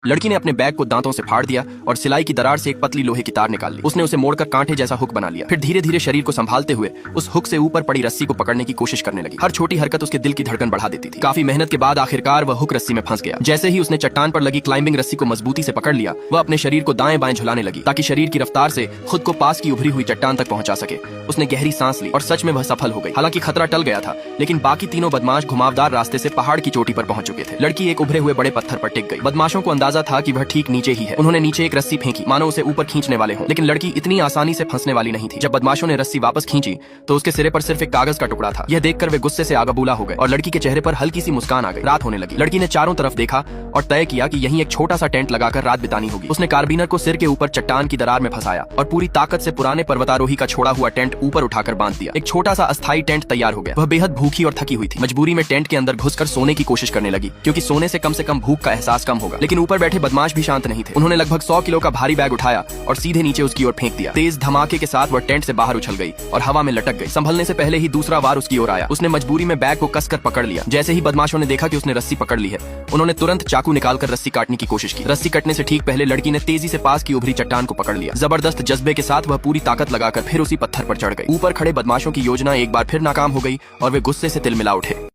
लड़की ने अपने बैग को दांतों से फाड़ दिया और सिलाई की दरार से एक पतली लोहे की तार निकाल ली। उसने उसे मोड़कर कांटे जैसा हुक बना लिया। फिर धीरे धीरे शरीर को संभालते हुए उस हुक से ऊपर पड़ी रस्सी को पकड़ने की कोशिश करने लगी। हर छोटी हरकत उसके दिल की धड़कन बढ़ा देती थी। काफी मेहनत के बाद आखिरकार वह हुक रस्सी में फंस गया। जैसे ही उसने चट्टान पर लगी क्लाइंबिंग रस्सी को मजबूती से पकड़ लिया, वह अपने शरीर को दाएं बाएं झुलाने लगी ताकि शरीर की रफ्तार से खुद को पास की उभरी हुई चट्टान तक पहुंचा सके। उसने गहरी सांस ली और सच में वह सफल हो गई। हालांकि खतरा टल गया था, लेकिन बाकी तीनों बदमाश घुमावदार रास्ते से पहाड़ की चोटी पर पहुंच चुके थे। लड़की एक उभरे हुए बड़े पत्थर पर टिक गई। बदमाशों को अंदाजा था कि वह ठीक नीचे ही है। उन्होंने नीचे एक रस्सी फेंकी, मानो उसे ऊपर खींचने वाले हों, लेकिन लड़की इतनी आसानी से फंसने वाली नहीं थी। जब बदमाशों ने रस्सी वापस खींची तो उसके सिरे पर सिर्फ एक कागज का टुकड़ा था। यह देखकर वे गुस्से से आगबूला हो गए और लड़की के चेहरे पर हल्की सी मुस्कान आ गई। रात होने लगी। लड़की ने चारों तरफ देखा और तय किया कि यहीं एक छोटा सा टेंट लगाकर रात बितानी होगी। उसने कार्बिनर को सिर के ऊपर चट्टान की दरार में फंसाया और पूरी ताकत से पुराने पर्वतारोही का छोड़ा हुआ टेंट ऊपर उठाकर बांध दिया। एक छोटा सा अस्थायी टेंट तैयार हो गया। वह बेहद भूखी और थकी हुई थी। मजबूरी में टेंट के अंदर घुसकर सोने की कोशिश करने लगी, क्योंकि सोने से कम भूख का एहसास कम होगा। लेकिन ऊपर बैठे बदमाश भी शांत नहीं थे। उन्होंने लगभग 100 किलो का भारी बैग उठाया और सीधे नीचे उसकी ओर फेंक दिया। तेज धमाके के साथ वह टेंट से बाहर उछल गई और हवा में लटक गई। संभलने से पहले ही दूसरा वार उसकी ओर आया। उसने मजबूरी में बैग को कसकर पकड़ लिया। जैसे ही बदमाशों ने देखा कि उसने रस्सी पकड़ ली है, उन्होंने तुरंत चाकू निकालकर रस्सी काटने की कोशिश की। रस्सी कटने से ठीक पहले लड़की ने तेजी से पास की उभरी चट्टान को पकड़ लिया। जबरदस्त जज्बे के साथ वह पूरी ताकत लगाकर फिर उसी पत्थर पर चढ़ गई। ऊपर खड़े बदमाशों की योजना एक बार फिर नाकाम हो गई और वे गुस्से से तिलमिला उठे।